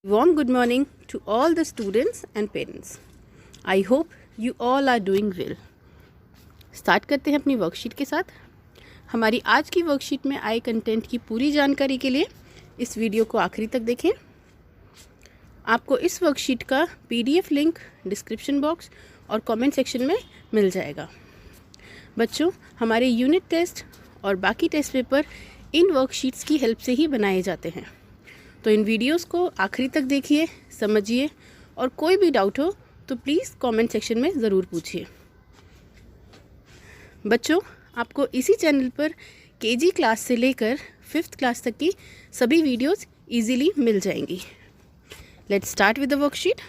Warm good morning to all the students and parents. I hope you all are doing well. Start करते हैं अपनी worksheet के साथ. हमारी आज की वर्कशीट में आए कंटेंट की पूरी जानकारी के लिए इस वीडियो को आखिरी तक देखें. आपको इस वर्कशीट का PDF लिंक डिस्क्रिप्शन बॉक्स और कमेंट सेक्शन में मिल जाएगा. बच्चों, हमारे यूनिट टेस्ट और बाकी टेस्ट पेपर इन वर्कशीट्स की हेल्प से ही बनाए जाते हैं. तो इन वीडियोस को आखिरी तक देखिए, समझिए और कोई भी डाउट हो तो प्लीज़ कमेंट सेक्शन में ज़रूर पूछिए. बच्चों, आपको इसी चैनल पर KG क्लास से लेकर 5th क्लास तक की सभी वीडियोस इजीली मिल जाएंगी. Let's start with the worksheet.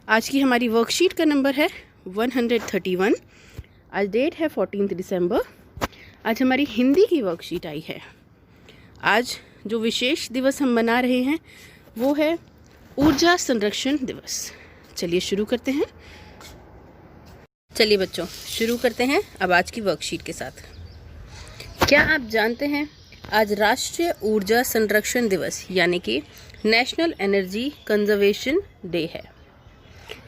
आज की हमारी वर्कशीट का नंबर है 131. आज डेट है 14 दिसंबर. आज हमारी हिंदी की वर्कशीट आई है. आज जो विशेष दिवस हम मना रहे हैं वो है ऊर्जा संरक्षण दिवस. चलिए शुरू करते हैं. चलिए बच्चों, शुरू करते हैं अब आज की वर्कशीट के साथ. क्या आप जानते हैं आज राष्ट्रीय ऊर्जा संरक्षण दिवस यानी कि नेशनल एनर्जी कंजर्वेशन डे है.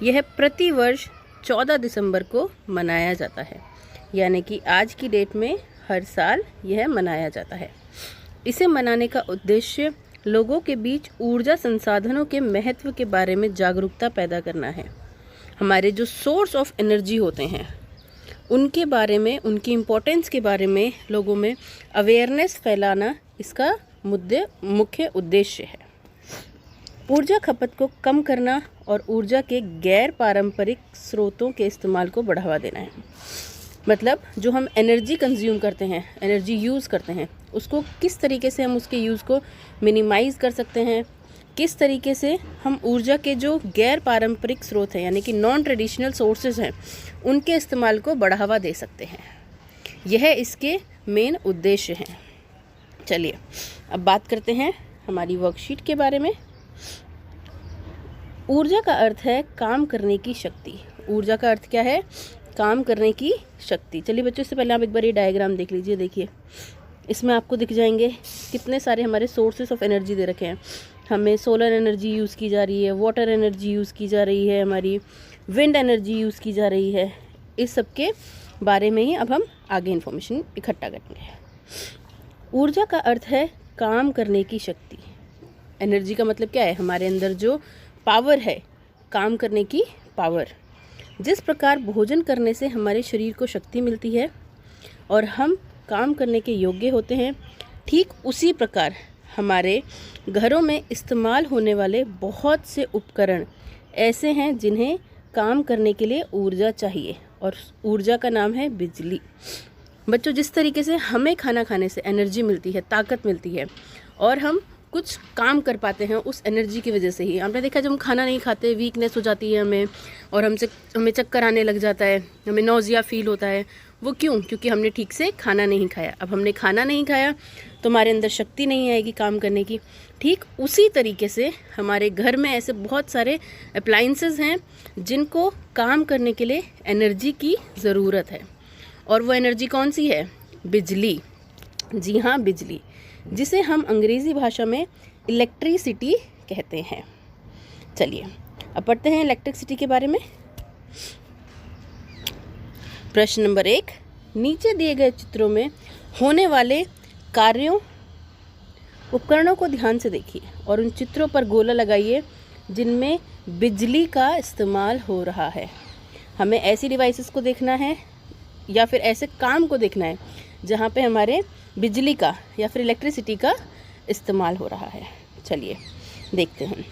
यह प्रति वर्ष 14 दिसंबर को मनाया जाता है, यानी कि आज की डेट में हर साल यह मनाया जाता है. इसे मनाने का उद्देश्य लोगों के बीच ऊर्जा संसाधनों के महत्व के बारे में जागरूकता पैदा करना है. हमारे जो सोर्स ऑफ एनर्जी होते हैं उनके बारे में, उनकी इम्पोर्टेंस के बारे में लोगों में अवेयरनेस फैलाना इसका मुख्य उद्देश्य है. ऊर्जा खपत को कम करना और ऊर्जा के गैर पारंपरिक स्रोतों के इस्तेमाल को बढ़ावा देना है. मतलब जो हम एनर्जी कंज्यूम करते हैं, एनर्जी यूज़ करते हैं, उसको किस तरीके से हम उसके यूज़ को मिनिमाइज़ कर सकते हैं, किस तरीके से हम ऊर्जा के जो गैर पारंपरिक स्रोत हैं यानी कि नॉन ट्रेडिशनल सोर्सेज हैं उनके इस्तेमाल को बढ़ावा दे सकते हैं. यह इसके मेन उद्देश्य हैं. चलिए अब बात करते हैं हमारी वर्कशीट के बारे में. ऊर्जा का अर्थ है काम करने की शक्ति. ऊर्जा का अर्थ क्या है? काम करने की शक्ति. चलिए बच्चों, इससे पहले आप एक बार ये डायग्राम देख लीजिए. देखिए, इसमें आपको दिख जाएंगे कितने सारे हमारे सोर्सेस ऑफ एनर्जी दे रखे हैं. हमें सोलर एनर्जी यूज़ की जा रही है, वाटर एनर्जी यूज़ की जा रही है, हमारी विंड एनर्जी यूज़ की जा रही है. इस सब के बारे में ही अब हम आगे इन्फॉर्मेशन इकट्ठा करेंगे. ऊर्जा का अर्थ है काम करने की शक्ति. एनर्जी का मतलब क्या है? हमारे अंदर जो पावर है, काम करने की पावर. जिस प्रकार भोजन करने से हमारे शरीर को शक्ति मिलती है और हम काम करने के योग्य होते हैं, ठीक उसी प्रकार हमारे घरों में इस्तेमाल होने वाले बहुत से उपकरण ऐसे हैं जिन्हें काम करने के लिए ऊर्जा चाहिए, और ऊर्जा का नाम है बिजली. बच्चों, जिस तरीके से हमें खाना खाने से एनर्जी मिलती है, ताकत मिलती है और हम कुछ काम कर पाते हैं उस एनर्जी की वजह से ही. आपने देखा जब हम खाना नहीं खाते वीकनेस हो जाती है हमें, और हमें चक्कर आने लग जाता है, हमें नौजिया फील होता है. वो क्यों? क्योंकि हमने ठीक से खाना नहीं खाया. अब हमने खाना नहीं खाया तो हमारे अंदर शक्ति नहीं आएगी काम करने की. ठीक उसी तरीके से हमारे घर में ऐसे बहुत सारे अप्लाइंसेस हैं जिनको काम करने के लिए एनर्जी की ज़रूरत है. और वो एनर्जी कौन सी है? बिजली. जी हाँ, बिजली, जिसे हम अंग्रेज़ी भाषा में इलेक्ट्रिसिटी कहते हैं. चलिए अब पढ़ते हैं इलेक्ट्रिसिटी के बारे में. प्रश्न नंबर 1. नीचे दिए गए चित्रों में होने वाले कार्यों, उपकरणों को ध्यान से देखिए और उन चित्रों पर गोला लगाइए जिनमें बिजली का इस्तेमाल हो रहा है. हमें ऐसी डिवाइसेस को देखना है या फिर ऐसे काम को देखना है जहाँ पे हमारे बिजली का या फिर इलेक्ट्रिसिटी का इस्तेमाल हो रहा है. चलिए देखते हैं.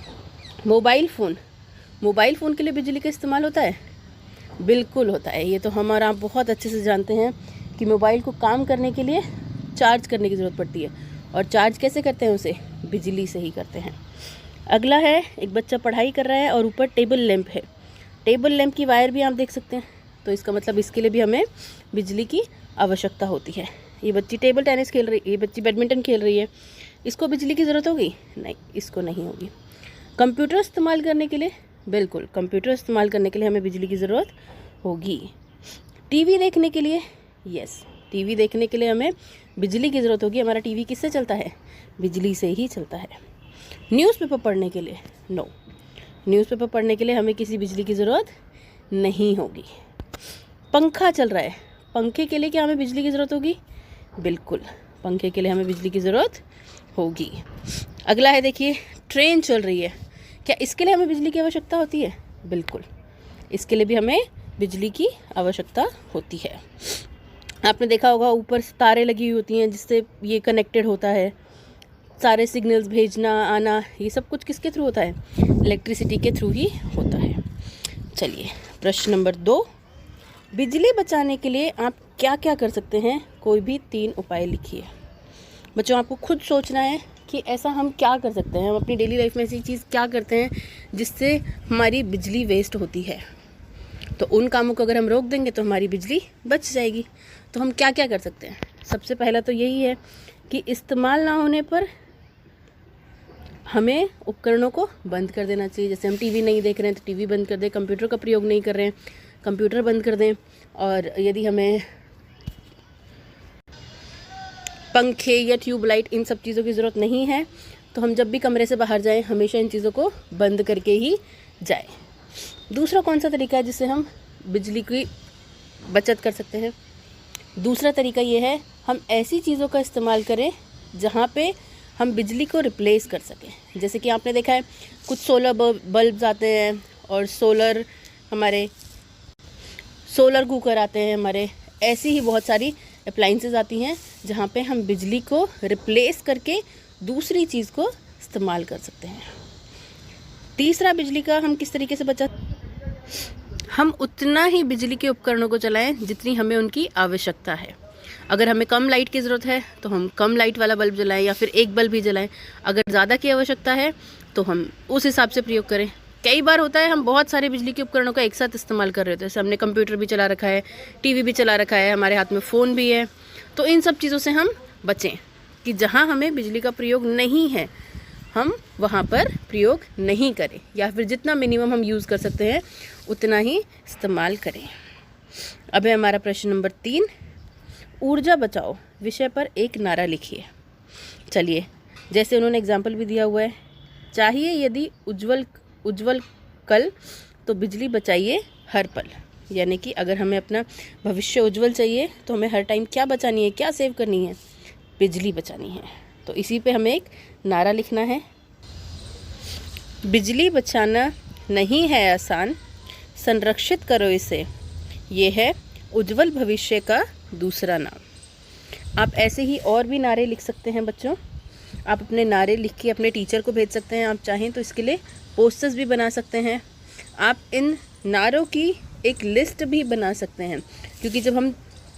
मोबाइल फ़ोन के लिए बिजली का इस्तेमाल होता है? बिल्कुल होता है. ये तो हमारा आप बहुत अच्छे से जानते हैं कि मोबाइल को काम करने के लिए चार्ज करने की ज़रूरत पड़ती है, और चार्ज कैसे करते हैं? उसे बिजली से ही करते हैं. अगला है, एक बच्चा पढ़ाई कर रहा है और ऊपर टेबल लैंप है. टेबल लैंप की वायर भी आप देख सकते हैं, तो इसका मतलब इसके लिए भी हमें बिजली की आवश्यकता होती है. ये बच्ची टेबल टेनिस खेल रही है, ये बच्ची बैडमिंटन खेल रही है. इसको बिजली की ज़रूरत होगी? नहीं, इसको नहीं होगी. कंप्यूटर इस्तेमाल करने के लिए? बिल्कुल, कंप्यूटर इस्तेमाल करने के लिए हमें बिजली की ज़रूरत होगी. टीवी देखने के लिए? यस, टीवी देखने के लिए हमें बिजली की ज़रूरत होगी. हमारा टीवी किससे चलता है? बिजली से ही चलता है. न्यूज़पेपर पढ़ने के लिए नो, न्यूज़पेपर पढ़ने के लिए हमें किसी बिजली की ज़रूरत नहीं होगी। पंखा चल रहा है, पंखे के लिए क्या हमें बिजली की ज़रूरत होगी? बिल्कुल, पंखे के लिए हमें बिजली की ज़रूरत होगी। अगला है देखिए, ट्रेन चल रही है, क्या इसके लिए हमें बिजली की आवश्यकता होती है? बिल्कुल, इसके लिए भी हमें बिजली की आवश्यकता होती है। आपने देखा होगा ऊपर तारें लगी हुई होती हैं जिससे ये कनेक्टेड होता है, सारे सिग्नल्स भेजना आना, ये सब कुछ किसके थ्रू होता है? इलेक्ट्रिसिटी के थ्रू ही होता है। चलिए प्रश्न नंबर 2, बिजली बचाने के लिए आप क्या क्या कर सकते हैं? कोई भी 3 उपाय लिखिए। बच्चों आपको खुद सोचना है कि ऐसा हम क्या कर सकते हैं, हम अपनी डेली लाइफ में ऐसी चीज़ क्या करते हैं जिससे हमारी बिजली वेस्ट होती है। तो उन कामों को अगर हम रोक देंगे तो हमारी बिजली बच जाएगी। तो हम क्या क्या कर सकते हैं? सबसे पहला तो यही है कि इस्तेमाल ना होने पर हमें उपकरणों को बंद कर देना चाहिए। जैसे हम टीवी नहीं देख रहे हैं तो टीवी बंद कर दें, कंप्यूटर का प्रयोग नहीं कर रहे हैं कंप्यूटर बंद कर दें, और यदि हमें पंखे या ट्यूबलाइट इन सब चीज़ों की ज़रूरत नहीं है तो हम जब भी कमरे से बाहर जाएं हमेशा इन चीज़ों को बंद करके ही जाएं। दूसरा कौन सा तरीका है जिससे हम बिजली की बचत कर सकते हैं? दूसरा तरीका ये है, हम ऐसी चीज़ों का इस्तेमाल करें जहाँ पे हम बिजली को रिप्लेस कर सकें। जैसे कि आपने देखा है कुछ सोलर बल्ब्स आते हैं और सोलर कुकर आते हैं हमारे, ऐसी ही बहुत सारी अप्लाइंसेस आती हैं जहाँ पे हम बिजली को रिप्लेस करके दूसरी चीज़ को इस्तेमाल कर सकते हैं। तीसरा, बिजली का हम किस तरीके से हम उतना ही बिजली के उपकरणों को चलाएं जितनी हमें उनकी आवश्यकता है। अगर हमें कम लाइट की ज़रूरत है तो हम कम लाइट वाला बल्ब जलाएं या फिर एक बल्ब ही जलाएं। अगर ज़्यादा की आवश्यकता है तो हम उस हिसाब से प्रयोग करें। कई बार होता है हम बहुत सारे बिजली के उपकरणों का एक साथ इस्तेमाल कर रहे होते हैं। जैसे हमने कंप्यूटर भी चला रखा है, टीवी भी चला रखा है, हमारे हाथ में फ़ोन भी है। तो इन सब चीज़ों से हम बचें कि जहाँ हमें बिजली का प्रयोग नहीं है हम वहाँ पर प्रयोग नहीं करें, या फिर जितना मिनिमम हम यूज़ कर सकते हैं उतना ही इस्तेमाल करें। अब है हमारा प्रश्न नंबर 3, ऊर्जा बचाओ विषय पर एक नारा लिखिए। चलिए, जैसे उन्होंने एग्जाम्पल भी दिया हुआ है, चाहिए यदि उज्जवल कल तो बिजली बचाइए हर पल। यानी कि अगर हमें अपना भविष्य उज्जवल चाहिए तो हमें हर टाइम क्या बचानी है, क्या सेव करनी है? बिजली बचानी है। तो इसी पे हमें एक नारा लिखना है, बिजली बचाना नहीं है आसान, संरक्षित करो इसे, ये है उज्जवल भविष्य का दूसरा नाम। आप ऐसे ही और भी नारे लिख सकते हैं बच्चों। आप अपने नारे लिख के अपने टीचर को भेज सकते हैं। आप चाहें तो इसके लिए पोस्टर्स भी बना सकते हैं। आप इन नारों की एक लिस्ट भी बना सकते हैं, क्योंकि जब हम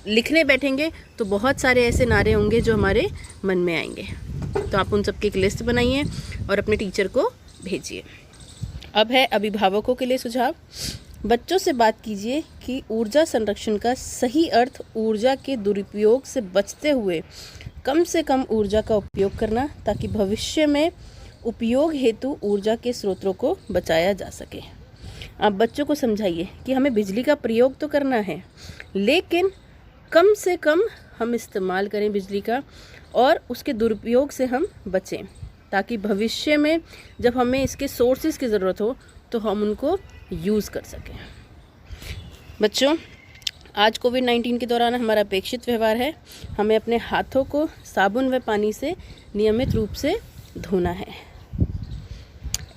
लिखने बैठेंगे तो बहुत सारे ऐसे नारे होंगे जो हमारे मन में आएंगे। तो आप उन सब की एक लिस्ट बनाइए और अपने टीचर को भेजिए। अब है अभिभावकों के लिए सुझाव। बच्चों से बात कीजिए कि ऊर्जा संरक्षण का सही अर्थ ऊर्जा के दुरुपयोग से बचते हुए कम से कम ऊर्जा का उपयोग करना, ताकि भविष्य में उपयोग हेतु ऊर्जा के स्रोतों को बचाया जा सके। आप बच्चों को समझाइए कि हमें बिजली का प्रयोग तो करना है, लेकिन कम से कम हम इस्तेमाल करें बिजली का और उसके दुरुपयोग से हम बचें, ताकि भविष्य में जब हमें इसके सोर्सेज की ज़रूरत हो तो हम उनको यूज़ कर सकें। बच्चों, आज कोविड-19 के दौरान हमारा अपेक्षित व्यवहार है, हमें अपने हाथों को साबुन व पानी से नियमित रूप से धोना है।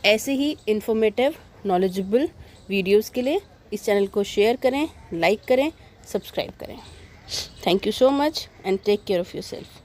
ऐसे ही इन्फॉर्मेटिव नॉलेजेबल वीडियोस के लिए इस चैनल को शेयर करें, लाइक करें, सब्सक्राइब करें। Thank you so much and take care of yourself.